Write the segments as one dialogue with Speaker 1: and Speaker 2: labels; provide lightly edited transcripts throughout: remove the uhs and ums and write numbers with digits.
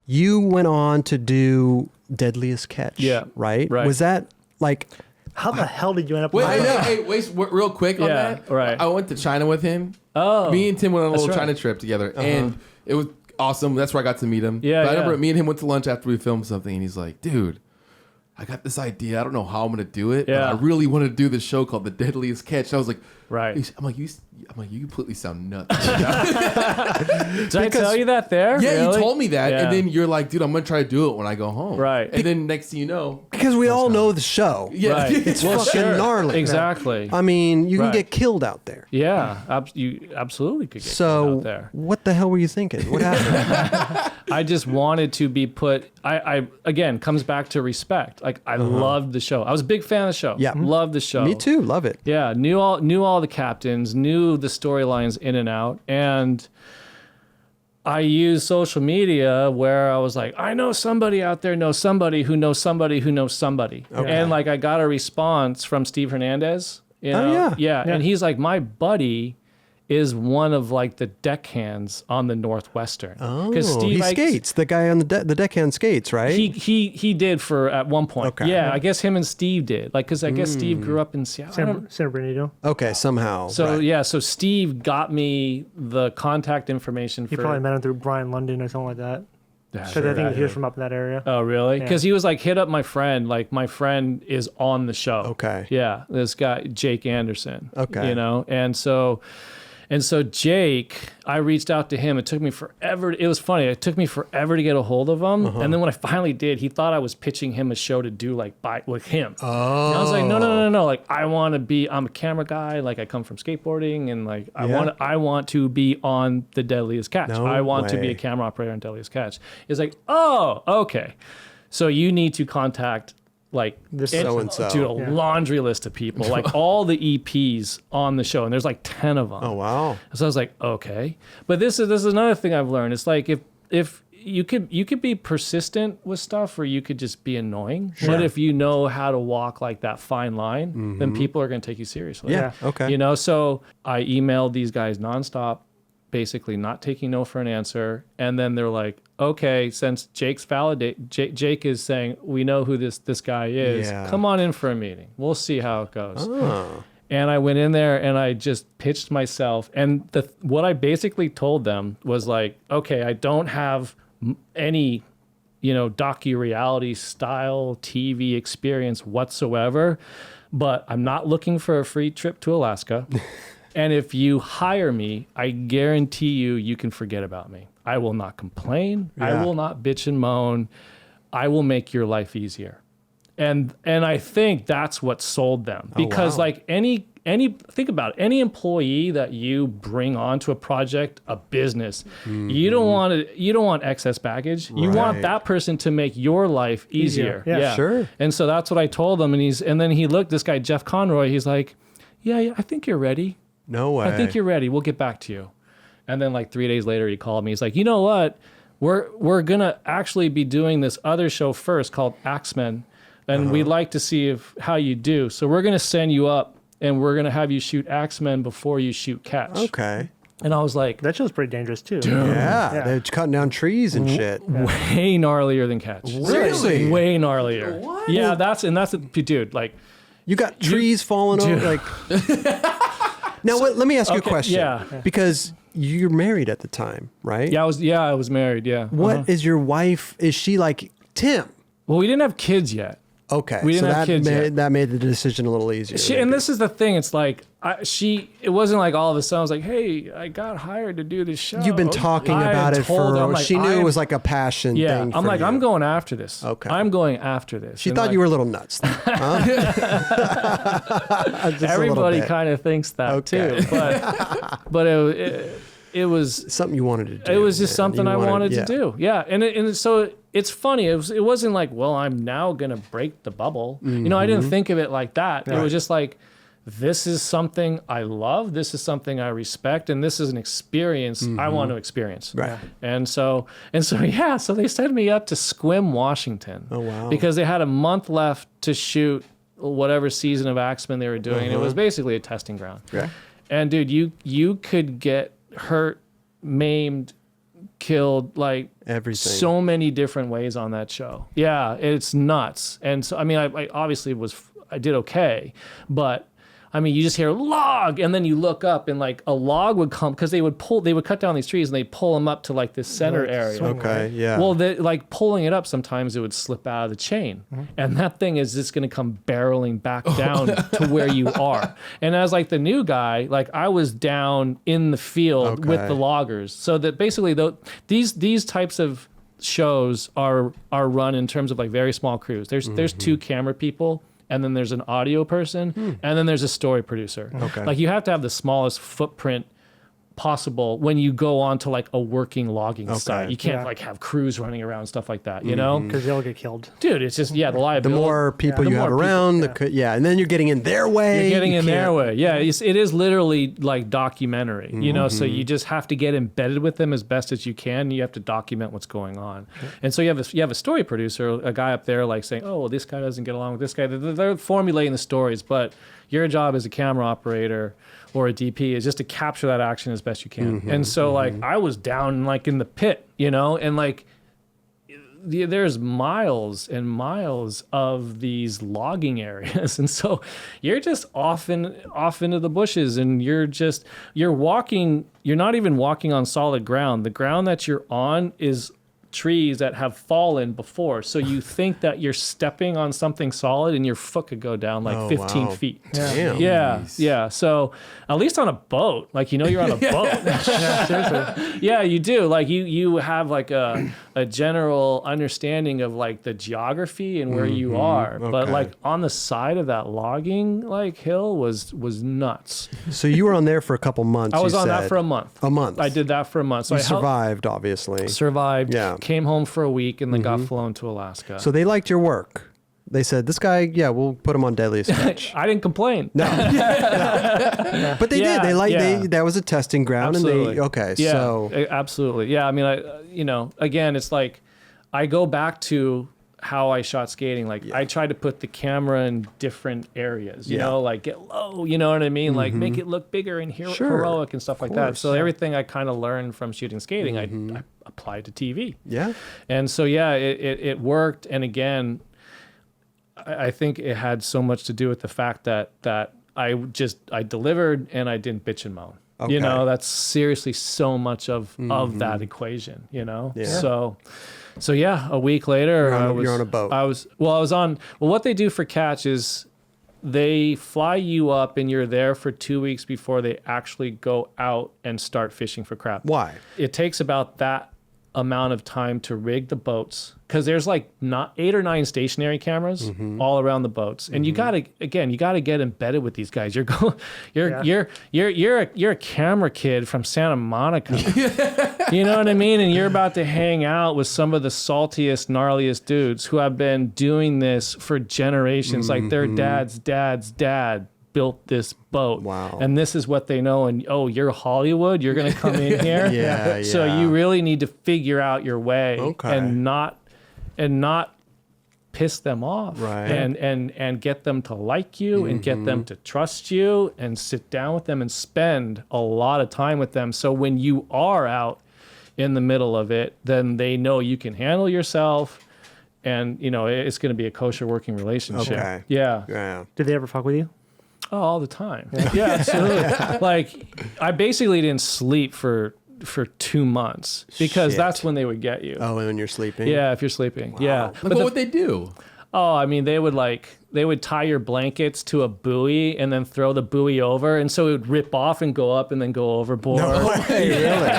Speaker 1: you went on to do Deadliest Catch.
Speaker 2: Yeah.
Speaker 1: Right?
Speaker 2: Right.
Speaker 1: Was that like...
Speaker 3: How the hell did you end up
Speaker 4: Wait,
Speaker 3: with that?
Speaker 4: wait, real quick on that.
Speaker 2: Right.
Speaker 4: I went to China with him.
Speaker 2: Oh.
Speaker 4: Me and Tim went on a little
Speaker 2: right.
Speaker 4: China trip together, and it was awesome. That's where I got to meet him.
Speaker 2: Yeah,
Speaker 4: but I remember me and him went to lunch after we filmed something, and he's like, dude, I got this idea. I don't know how I'm going to do it, but I really want to do this show called The Deadliest Catch. And I was like,
Speaker 2: right.
Speaker 4: I'm like, you completely sound nuts.
Speaker 2: Did I tell you that there?
Speaker 4: Yeah,
Speaker 2: Really?
Speaker 4: you told me that,
Speaker 2: Yeah.
Speaker 4: and then you're like, dude, I'm going to try to do it when I go home.
Speaker 2: Right.
Speaker 4: And then next thing you know.
Speaker 1: Because we all know the show.
Speaker 4: Yeah.
Speaker 2: Right.
Speaker 1: It's fucking gnarly.
Speaker 2: Exactly.
Speaker 1: I mean, you can
Speaker 2: Right.
Speaker 1: get killed out there.
Speaker 2: Yeah, you absolutely could get killed
Speaker 1: So
Speaker 2: out there.
Speaker 1: what the hell were you thinking? What happened?
Speaker 2: I just wanted to be put. I again comes back to respect. Like I loved the show. I was a big fan of the show.
Speaker 1: Yeah.
Speaker 2: Loved the show.
Speaker 1: Me too. Love it.
Speaker 2: Yeah, knew all the captains, knew the storylines in and out, and I used social media where I was like, I know somebody out there knows somebody who knows somebody who knows somebody, and like I got a response from Steve Hernandez. You know? Yeah, and he's like, my buddy is one of like the deckhands on the Northwestern.
Speaker 1: Oh,
Speaker 2: Steve,
Speaker 1: he skates. The guy on the deckhand skates, right?
Speaker 2: He did for at one point.
Speaker 1: Okay.
Speaker 2: Yeah, I guess him and Steve did. Like, because I guess Steve grew up in Seattle.
Speaker 3: San Bernardino.
Speaker 1: Okay, somehow.
Speaker 2: So
Speaker 1: right.
Speaker 2: yeah, so Steve got me the contact information
Speaker 3: You
Speaker 2: for.
Speaker 3: probably met him through Brian London or something like that. Because
Speaker 2: sure,
Speaker 3: I think he was from up in that area.
Speaker 2: Oh really?
Speaker 3: Yeah.
Speaker 2: Because he was like, hit up my friend. Like my friend is on the show.
Speaker 1: Okay.
Speaker 2: Yeah, this guy Jake Anderson.
Speaker 1: Okay.
Speaker 2: You know, and so Jake, I reached out to him. It took me forever. It was funny. It took me forever to get a hold of him. And then when I finally did, he thought I was pitching him a show to do like with him. Oh. And I was like, no. Like I'm a camera guy. Like I come from skateboarding, and like I want to be on the Deadliest Catch.
Speaker 1: No
Speaker 2: I want to be
Speaker 1: way.
Speaker 2: a camera operator on Deadliest Catch. He's like, oh, okay. So you need to contact like
Speaker 3: This
Speaker 1: so-and-so.
Speaker 2: dude, a laundry list of people, like all the EPs on the show, and there's like 10 of them.
Speaker 1: Oh wow.
Speaker 2: So I was like, okay. But this is another thing I've learned. It's like if you could be persistent with stuff, or you could just be annoying. Sure. But if you know how to walk like that fine line, then people are going to take you seriously.
Speaker 1: Yeah. Okay.
Speaker 2: You know, so I emailed these guys nonstop, basically not taking no for an answer. And then they're like, okay, since Jake is saying, we know who this guy is, come on in for a meeting. We'll see how it goes.
Speaker 1: Oh.
Speaker 2: And I went in there and I just pitched myself. And what I basically told them was like, okay, I don't have any, docu-reality style TV experience whatsoever, but I'm not looking for a free trip to Alaska. And if you hire me, I guarantee you can forget about me. I will not complain.
Speaker 1: Yeah.
Speaker 2: I will not bitch and moan. I will make your life easier. And I think that's what sold them, because
Speaker 1: wow.
Speaker 2: like any think about it, any employee that you bring onto a project, a business, you don't want excess baggage. You want that person to make your life easier.
Speaker 3: Yeah.
Speaker 1: Sure.
Speaker 2: And so that's what I told them. And then he looked, this guy Jeff Conroy, he's like, yeah, I think you're ready.
Speaker 1: No way.
Speaker 2: I think you're ready. We'll get back to you. And then like 3 days later, he called me. He's like, you know what? We're gonna actually be doing this other show first called Axemen, and we'd like to see how you do. So we're gonna send you up, and we're gonna have you shoot Axemen before you shoot Catch.
Speaker 1: Okay.
Speaker 2: And I was like,
Speaker 3: That show's pretty dangerous too.
Speaker 1: Yeah. They're cutting down trees and shit.
Speaker 2: way gnarlier than Catch.
Speaker 1: Seriously?
Speaker 2: Way gnarlier.
Speaker 4: What?
Speaker 2: Yeah, that's dude. Like,
Speaker 1: You got trees falling over. Like. Now, let me ask you a question.
Speaker 2: yeah.
Speaker 1: Because you're married at the time, right?
Speaker 2: I was married. Yeah.
Speaker 1: What is your wife? Is she like Tim?
Speaker 2: Well, we didn't have kids yet.
Speaker 1: Okay.
Speaker 2: We didn't
Speaker 1: so
Speaker 2: have kids yet.
Speaker 1: that made the decision a little easier.
Speaker 2: And this is the thing. It's like it wasn't like all of a sudden I was like, hey, I got hired to do this show.
Speaker 1: You've been talking about it for. She knew it was like a passion thing.
Speaker 2: Yeah, I'm like,
Speaker 1: you.
Speaker 2: I'm going after this.
Speaker 1: Okay.
Speaker 2: I'm going after this.
Speaker 1: She
Speaker 2: And
Speaker 1: thought
Speaker 2: like,
Speaker 1: you were a little nuts. Huh? Just a little
Speaker 2: everybody
Speaker 1: bit.
Speaker 2: kind of thinks that
Speaker 1: Okay.
Speaker 2: too, but it was
Speaker 1: Something you wanted to do.
Speaker 2: it was just something
Speaker 1: You
Speaker 2: I wanted
Speaker 1: yeah.
Speaker 2: to do. Yeah, and so it's funny. It wasn't like, well, I'm now gonna break the bubble. I didn't think of it like that. It was just like, this is something I love. This is something I respect, and this is an experience I want to experience.
Speaker 1: Right.
Speaker 2: And so yeah. So they sent me up to Sequim, Washington.
Speaker 1: Oh, wow.
Speaker 2: Because they had a month left to shoot whatever season of Axemen they were doing. It was basically a testing ground.
Speaker 1: Yeah.
Speaker 2: And dude, you could get hurt, maimed, killed like
Speaker 1: Everything.
Speaker 2: so many different ways on that show. Yeah, it's nuts. And so I mean, I obviously I did okay, but I mean, you just hear log, and then you look up, and like a log would come because they would cut down these trees, and they pull them up to like this center area.
Speaker 1: Okay, yeah.
Speaker 2: Well, like pulling it up, sometimes it would slip out of the chain, and that thing is just going to come barreling back down to where you are. And as like the new guy, like I was down in the field with the loggers, so that basically these types of shows are run in terms of like very small crews. There's 2 camera people, and then there's an audio person, and then there's a story producer.
Speaker 1: Okay.
Speaker 2: Like you have to have the smallest footprint possible when you go on to like a working logging site. You can't like have crews running around and stuff like that, you know?
Speaker 3: Because they'll get killed.
Speaker 2: Dude, it's just, the liability.
Speaker 1: The more people you have around, and then you're getting in their way.
Speaker 2: You're getting in their way. Yeah, it is literally like documentary, you know? So you just have to get embedded with them as best as you can. You have to document what's going on. And so you have a story producer, a guy up there like saying, oh, well, this guy doesn't get along with this guy. They're formulating the stories, but your job as a camera operator or a DP is just to capture that action as best you can. And so like I was down like in the pit, you know, and like there's miles and miles of these logging areas. And so you're just off into the bushes, and you're not even walking on solid ground. The ground that you're on is trees that have fallen before, so you think that you're stepping on something solid, and your foot could go down like 15 feet.
Speaker 1: Damn.
Speaker 2: Yeah. So at least on a boat, like you're on a boat. Seriously. Yeah, you do. Like you have like a general understanding of like the geography and where you are, but like on the side of that logging like hill was nuts.
Speaker 1: So you were on there for a couple months.
Speaker 2: I was on that for a month.
Speaker 1: A month.
Speaker 2: I did that for a month. So
Speaker 1: you
Speaker 2: I
Speaker 1: survived, obviously.
Speaker 2: Survived.
Speaker 1: Yeah.
Speaker 2: Came home for a week and then got flown to Alaska.
Speaker 1: So they liked your work. They said, this guy, we'll put him on Deadliest Catch.
Speaker 2: I didn't complain.
Speaker 1: No. But they did. That was a testing ground.
Speaker 2: Absolutely.
Speaker 1: And so.
Speaker 2: Absolutely. Yeah. I mean, again, it's like I go back to how I shot skating. Like I try to put the camera in different areas, you know, like get low, you know what I mean? Like make it look bigger and heroic and stuff like that. So everything I kind of learned from shooting skating, I applied to TV. Yeah. And so, it worked. And again, I think it had so much to do with the fact that I delivered and I didn't bitch and moan. Okay. You know, that's seriously so much of that equation, you know? Yeah. So a week later,
Speaker 1: you're on a boat.
Speaker 2: What they do for catch is they fly you up and you're there for 2 weeks before they actually go out and start fishing for crab.
Speaker 1: Why?
Speaker 2: It takes about that amount of time to rig the boats, because there's like 8 or 9 stationary cameras all around the boats, and you gotta get embedded with these guys. You're a camera kid from Santa Monica. You know what I mean? And you're about to hang out with some of the saltiest, gnarliest dudes who have been doing this for generations. Like their dad's dad built this boat. Wow. And this is what they know. And you're Hollywood, you're gonna come in here. So you really need to figure out your way and not piss them off. Right. And get them to like you and get them to trust you and sit down with them and spend a lot of time with them. So when you are out in the middle of it, then they know you can handle yourself, and it's gonna be a kosher working relationship. Okay. Yeah.
Speaker 3: Did they ever fuck with you?
Speaker 2: Oh, all the time. Yeah, absolutely. Like, I basically didn't sleep for 2 months because that's when they would get you.
Speaker 1: Oh, when you're sleeping?
Speaker 2: Yeah, if you're sleeping. Wow. Yeah.
Speaker 4: But what would they do?
Speaker 2: Oh, I mean, they would tie your blankets to a buoy and then throw the buoy over, and so it would rip off and go up and then go overboard.
Speaker 1: No way, really?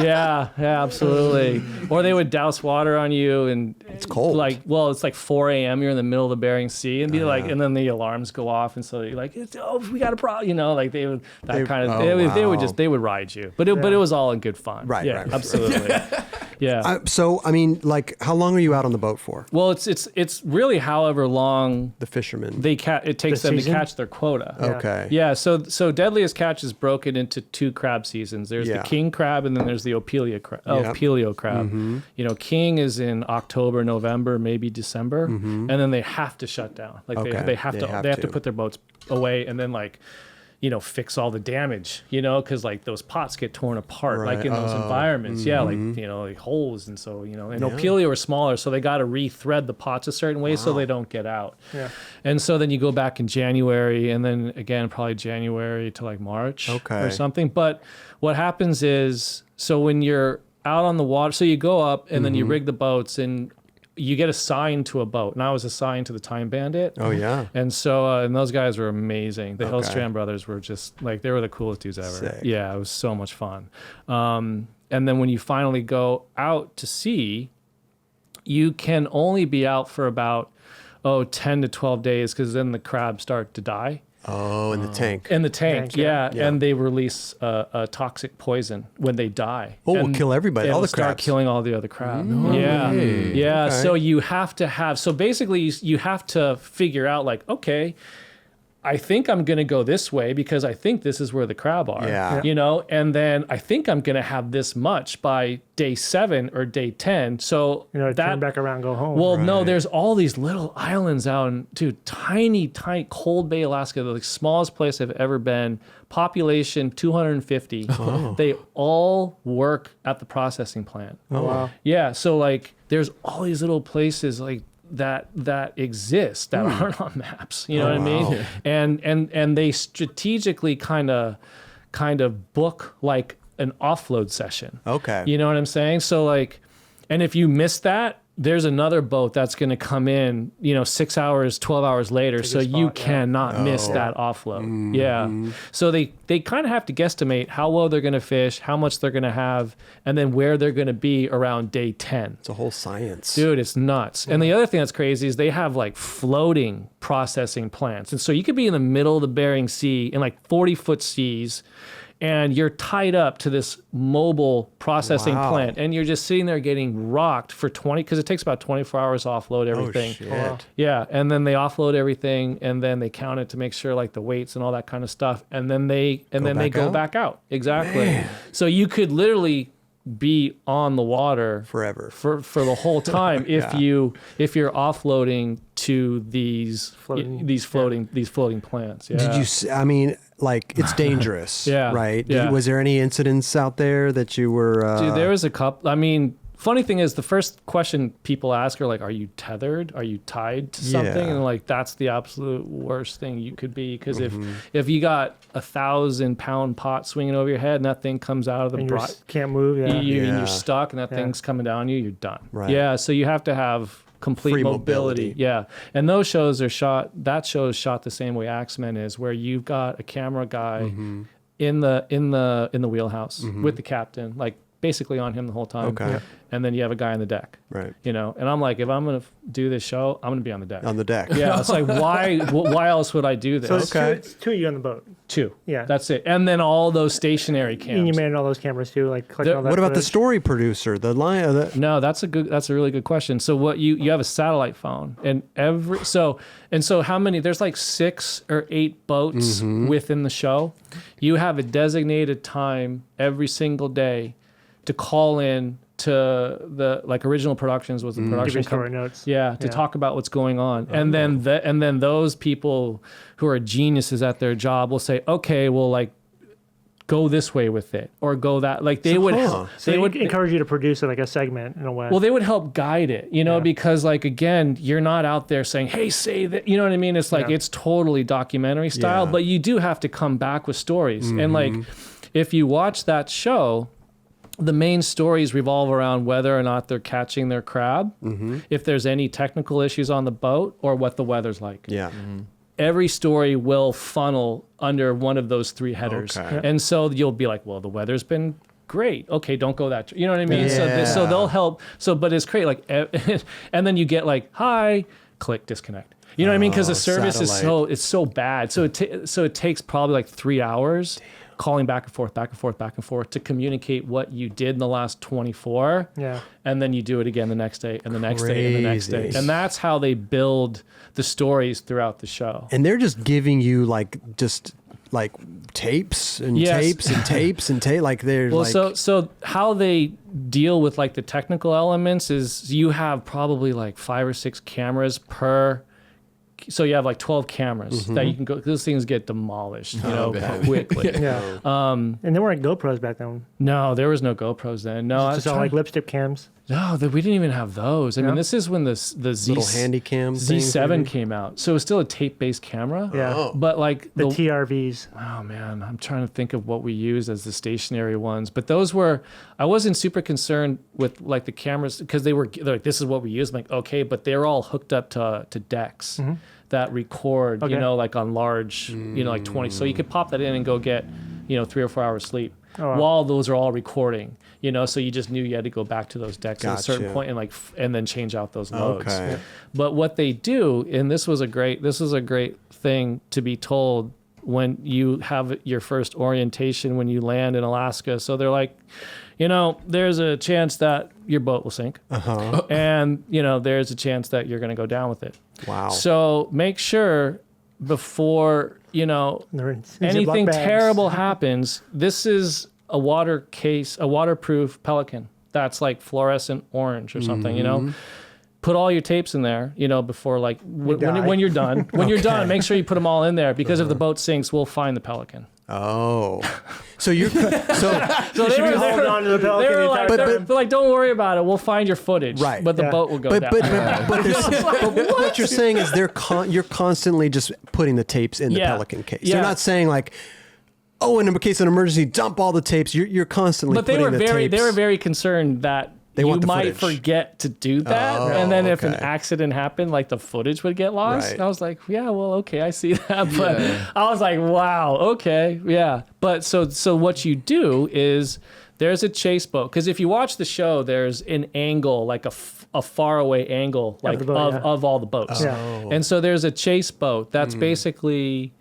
Speaker 2: Yeah, absolutely. Or they would douse water on you, and
Speaker 1: it's cold.
Speaker 2: It's like 4 a.m. You're in the middle of the Bering Sea, and and then the alarms go off, and so you're like, we got a problem, like they would they would ride you, but it was all in good fun.
Speaker 1: Right.
Speaker 2: Right. Absolutely. Yeah.
Speaker 1: So I mean, like, how long are you out on the boat for?
Speaker 2: Well, it's really however long
Speaker 1: the fishermen
Speaker 2: it takes them to catch their quota.
Speaker 1: Okay.
Speaker 2: Yeah. So Deadliest Catch is broken into 2 crab seasons. There's the king crab, and then there's the Opelio crab. King is in October, November, maybe December, and then they have to shut down. Like they have to put their boats away, and then fix all the damage, because like those pots get torn apart, like in those environments. Yeah, like, like holes. And so, and Opelia were smaller, so they got to re-thread the pots a certain way so they don't get out. Yeah. And so then you go back in January, and then again, probably January to like March or something. But what happens is, so when you're out on the water, so you go up and then you rig the boats and you get assigned to a boat, and I was assigned to the Time Bandit.
Speaker 1: Oh yeah.
Speaker 2: And so and those guys were amazing. The Hillstrand brothers were just like, they were the coolest dudes ever.
Speaker 1: Sick.
Speaker 2: Yeah, it was so much fun. And then when you finally go out to sea, you can only be out for about 10 to 12 days, because then the crabs start to die.
Speaker 1: Oh, in the tank.
Speaker 2: In the tank, yeah. And they release a toxic poison when they die.
Speaker 1: Oh,
Speaker 2: and
Speaker 1: we'll kill everybody, all the
Speaker 2: start
Speaker 1: crabs.
Speaker 2: killing all the other crabs.
Speaker 1: way.
Speaker 2: Yeah.
Speaker 1: Okay.
Speaker 2: So you have to have, so basically you have to figure out like, okay, I think I'm going to go this way because I think this is where the crab are, and then I think I'm going to have this much by day 7 or day 10. So
Speaker 3: turn back around, go home.
Speaker 2: Well, no, there's all these little islands out in, tiny, Cold Bay, Alaska, the smallest place I've ever been. Population 250. They all work at the processing plant.
Speaker 3: Oh, wow.
Speaker 2: Yeah. So like, there's all these little places like that exist that aren't on maps. You know what I mean? And they strategically kind of book like an offload session.
Speaker 1: Okay.
Speaker 2: You know what I'm saying? So like, and if you miss that, there's another boat that's going to come in, 6 hours, 12 hours later. So you cannot miss that offload. Yeah. So they kind of have to guesstimate how well they're going to fish, how much they're going to have, and then where they're going to be around day 10.
Speaker 1: It's a whole science.
Speaker 2: Dude, it's nuts. And the other thing that's crazy is they have like floating processing plants. And so you could be in the middle of the Bering Sea in like 40-foot seas, and you're tied up to this mobile processing plant, and you're just sitting there getting rocked for 20, because it takes about 24 hours to offload everything.
Speaker 1: Oh, shit.
Speaker 2: Yeah, and then they offload everything, and then they count it to make sure like the weights and all that kind of stuff, and then they go back out. Exactly. Man. So you could literally be on the water
Speaker 1: forever
Speaker 2: for the whole time if you're offloading to these floating plants. Yeah.
Speaker 1: Did you? I mean, like, it's dangerous. Right. Was there any incidents out there that you were?
Speaker 2: Dude, there was a couple. I mean, funny thing is, the first question people ask are like, "Are you tethered? Are you tied to something?" And like, that's the absolute worst thing you could be, because if you got 1,000-pound pot swinging over your head and that thing comes out of the
Speaker 3: can't move,
Speaker 2: and you're stuck, and that thing's coming down you, you're done.
Speaker 1: Right.
Speaker 2: Yeah. So you have to have complete
Speaker 1: free
Speaker 2: mobility. Yeah. And those shows are shot. That show is shot the same way Axemen is, where you've got a camera guy in the wheelhouse with the captain, like basically on him the whole time.
Speaker 1: Okay. Yeah.
Speaker 2: And then you have a guy on the deck.
Speaker 1: Right.
Speaker 2: And I'm like, if I'm going to do this show, I'm going to be on the deck.
Speaker 1: On the deck.
Speaker 2: Yeah. It's like, why else would I do this?
Speaker 3: So it's two of you on the boat.
Speaker 2: 2.
Speaker 3: Yeah.
Speaker 2: That's it. And then all those stationary cams.
Speaker 3: And you manage all those cameras too, like collecting all that
Speaker 1: What about the
Speaker 3: footage?
Speaker 1: story producer? The line.
Speaker 2: No, that's a really good question. So what you have a satellite phone, and so how many? There's like 6 or 8 boats within the show. You have a designated time every single day to call in to the, like, Original Productions was the production
Speaker 3: story notes.
Speaker 2: to talk about what's going on. And then those people who are geniuses at their job will say, okay, well, like, go this way with it, or go that, like, they would
Speaker 3: encourage you to produce like a segment in a way.
Speaker 2: Well, they would help guide it, because, like, again, you're not out there saying, hey, say that, you know what I mean? It's like, it's totally documentary style, but you do have to come back with stories. And like, if you watch that show, the main stories revolve around whether or not they're catching their crab, if there's any technical issues on the boat, or what the weather's like.
Speaker 1: Yeah.
Speaker 2: Every story will funnel under one of those 3 headers.
Speaker 1: Okay.
Speaker 2: And so you'll be like, well, the weather's been great. Okay, don't go that. You know what I mean?
Speaker 1: Yeah.
Speaker 2: So they'll help. So, but it's great. Like, and then you get like, hi, click, disconnect. You know what I mean? Because the service is so bad. So it takes probably like 3 hours. Calling back and forth to communicate what you did in the last 24. Yeah. And then you do it again the next day, and the next day, and the next day. And that's how they build the stories throughout the show.
Speaker 1: And they're just giving you just tapes and tapes and tapes and tape. Like, they're
Speaker 2: so how they deal with like the technical elements is you have probably like 5 or 6 cameras per so you have like 12 cameras that you can go. Those things get demolished,
Speaker 4: man.
Speaker 2: quickly.
Speaker 3: Yeah. And there weren't GoPros back then.
Speaker 2: No, there was no GoPros then. No, I was
Speaker 3: Just all like lipstick cams.
Speaker 2: No, we didn't even have those. I mean, this is when the Z
Speaker 1: Little handy cam
Speaker 2: Z7 came out, so it was still a tape-based camera.
Speaker 3: Yeah.
Speaker 2: But like
Speaker 3: The TRVs.
Speaker 2: oh man, I'm trying to think of what we used as the stationary ones. But those were, I wasn't super concerned with like the cameras because they're like, this is what we use. I'm like, okay, but they're all hooked up to decks that record, like on large, like 20. So you could pop that in and go get, 3 or 4 hours sleep while those are all recording. So you just knew you had to go back to those decks at a certain point and and then change out those modes.
Speaker 1: Okay.
Speaker 2: But what they do, and this was a great thing to be told when you have your first orientation when you land in Alaska. So they're like, there's a chance that your boat will sink, and there's a chance that you're going to go down with it.
Speaker 1: Wow.
Speaker 2: So make sure before
Speaker 3: They're in
Speaker 2: anything
Speaker 3: Ziploc bags.
Speaker 2: terrible happens. This is a waterproof Pelican that's like fluorescent orange or something, Put all your tapes in there, before like when you're done. When you're done, make sure you put them all in there because if the boat sinks, we'll find the Pelican.
Speaker 1: Oh, so you're so
Speaker 2: they were
Speaker 3: holding on to the Pelican the entire time.
Speaker 2: but like, don't worry about it. We'll find your footage.
Speaker 1: Right.
Speaker 2: But the
Speaker 3: Yeah.
Speaker 2: boat will go
Speaker 1: but
Speaker 2: down.
Speaker 1: but what you're saying is you're constantly just putting the tapes in the Pelican case.
Speaker 2: Yeah.
Speaker 1: You're not saying like, oh, in case of an emergency, dump all the tapes. You're constantly
Speaker 2: But they
Speaker 1: putting
Speaker 2: were
Speaker 1: the tapes.
Speaker 2: they were very concerned that you
Speaker 1: want the
Speaker 2: might
Speaker 1: footage.
Speaker 2: forget to do that,
Speaker 1: Oh,
Speaker 2: and then if an
Speaker 1: okay.
Speaker 2: accident happened, like the footage would get lost.
Speaker 1: Right.
Speaker 2: And I was like, yeah, well, okay, I see that, but I was like, wow, okay, yeah. But so what you do is there's a chase boat because if you watch the show, there's an angle like a faraway angle like
Speaker 3: the boat,
Speaker 2: of all the boats,
Speaker 3: Yeah.
Speaker 2: and so there's a chase boat that's basically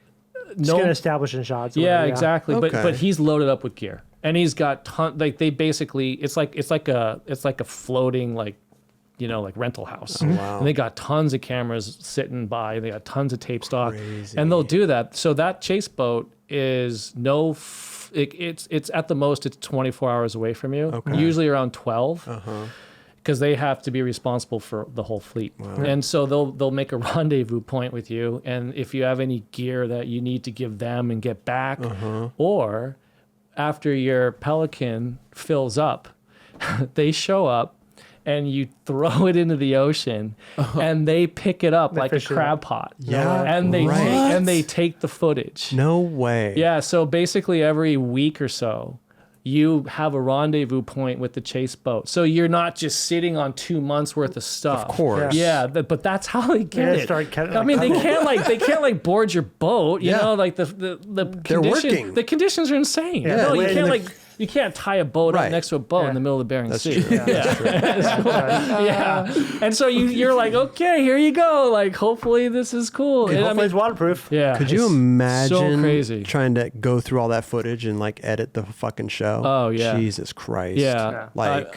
Speaker 3: Just gonna establish in shots. or
Speaker 2: yeah,
Speaker 3: whatever,
Speaker 2: exactly.
Speaker 1: Okay.
Speaker 2: But he's loaded up with gear, and he's got they basically it's like a floating like rental house.
Speaker 1: wow.
Speaker 2: And they got tons of cameras sitting by. They got tons of tape stock,
Speaker 1: Crazy.
Speaker 2: and they'll do that. So that chase boat is it's at the most it's 24 hours away from you. Usually around 12. Because they have to be responsible for the whole fleet, and so they'll make a rendezvous point with you, and if you have any gear that you need to give them and get back, or after your Pelican fills up, they show up and you throw it into the ocean, and they pick it up like a
Speaker 3: fish it
Speaker 2: crab
Speaker 3: up.
Speaker 2: pot,
Speaker 1: Yeah,
Speaker 2: and
Speaker 1: right.
Speaker 2: they take the footage.
Speaker 1: No way.
Speaker 2: Yeah, so basically every week or so, you have a rendezvous point with the chase boat. So you're not just sitting on 2 months worth of stuff.
Speaker 1: Of course.
Speaker 2: Yeah, but that's how they get
Speaker 3: Yeah,
Speaker 2: it.
Speaker 3: start cutting-
Speaker 2: I mean, they can't board your boat. You
Speaker 1: Yeah.
Speaker 2: know, like the
Speaker 1: They're
Speaker 2: condition,
Speaker 1: working.
Speaker 2: the conditions are insane.
Speaker 3: Yeah.
Speaker 2: No, you
Speaker 3: And
Speaker 2: can't you can't tie a boat up
Speaker 1: Right.
Speaker 2: next to a boat
Speaker 3: Yeah.
Speaker 2: in the middle of the Bering
Speaker 1: That's
Speaker 2: Sea.
Speaker 1: true.
Speaker 2: Yeah. And so you're like, okay, here you go. Like, hopefully this is cool. And I
Speaker 3: Hopefully
Speaker 2: mean,
Speaker 3: it's waterproof.
Speaker 2: yeah.
Speaker 1: Could you
Speaker 2: it's
Speaker 1: imagine
Speaker 2: So crazy.
Speaker 1: trying to go through all that footage and like edit the fucking show?
Speaker 2: Oh, yeah.
Speaker 1: Jesus Christ.
Speaker 2: Yeah.
Speaker 1: Like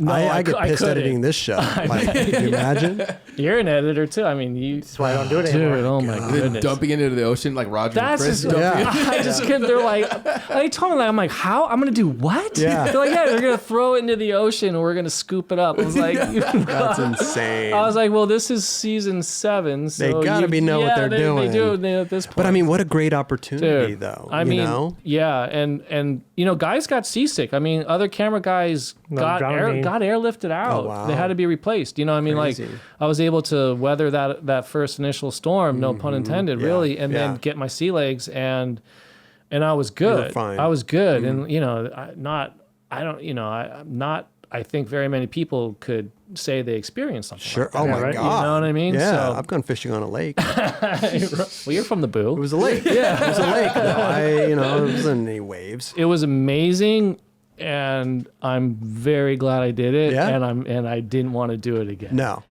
Speaker 2: No,
Speaker 1: I get pissed
Speaker 2: couldn't.
Speaker 1: editing this show. Like, can you imagine?
Speaker 2: You're an editor too. I mean,
Speaker 3: That's why I don't do it anymore.
Speaker 2: Dude, oh my
Speaker 4: And then
Speaker 2: goodness.
Speaker 4: dumping it into the ocean like Roger
Speaker 2: That's
Speaker 4: and Chris.
Speaker 2: just,
Speaker 1: Yeah.
Speaker 2: I just couldn't. They're like, they told me that. I'm like, how? I'm gonna do what?
Speaker 1: Yeah.
Speaker 2: They're like, yeah, they're gonna throw it into the ocean and we're gonna scoop it up. I was like,
Speaker 1: That's insane.
Speaker 2: I was like, well, this is season 7, so
Speaker 1: They gotta know what they're doing.
Speaker 2: They do at this point.
Speaker 1: But I mean, what a great opportunity,
Speaker 2: Dude,
Speaker 1: though.
Speaker 2: I
Speaker 1: you
Speaker 2: mean,
Speaker 1: know?
Speaker 2: yeah, and guys got seasick. I mean, other camera guys got
Speaker 3: drowning.
Speaker 2: airlifted out.
Speaker 1: Oh, wow.
Speaker 2: They had to be replaced. You know, I mean,
Speaker 1: Crazy.
Speaker 2: like I was able to weather that first initial storm, no pun intended,
Speaker 1: Yeah,
Speaker 2: really, and then
Speaker 1: yeah.
Speaker 2: get my sea legs, and I was good.
Speaker 1: fine.
Speaker 2: I was good, and I think very many people could say they experienced something.
Speaker 1: Sure.
Speaker 2: Like that.
Speaker 1: Oh my
Speaker 3: right?
Speaker 1: God.
Speaker 2: You know what I mean?
Speaker 1: Yeah.
Speaker 2: So-
Speaker 1: I've gone fishing on a lake.
Speaker 2: Well, you're from the Boo.
Speaker 1: It was a lake. Yeah. It was a lake. Though. It wasn't any waves.
Speaker 2: It was amazing, and I'm very glad I did it.
Speaker 1: Yeah?
Speaker 2: And I didn't want to do it again.
Speaker 1: No.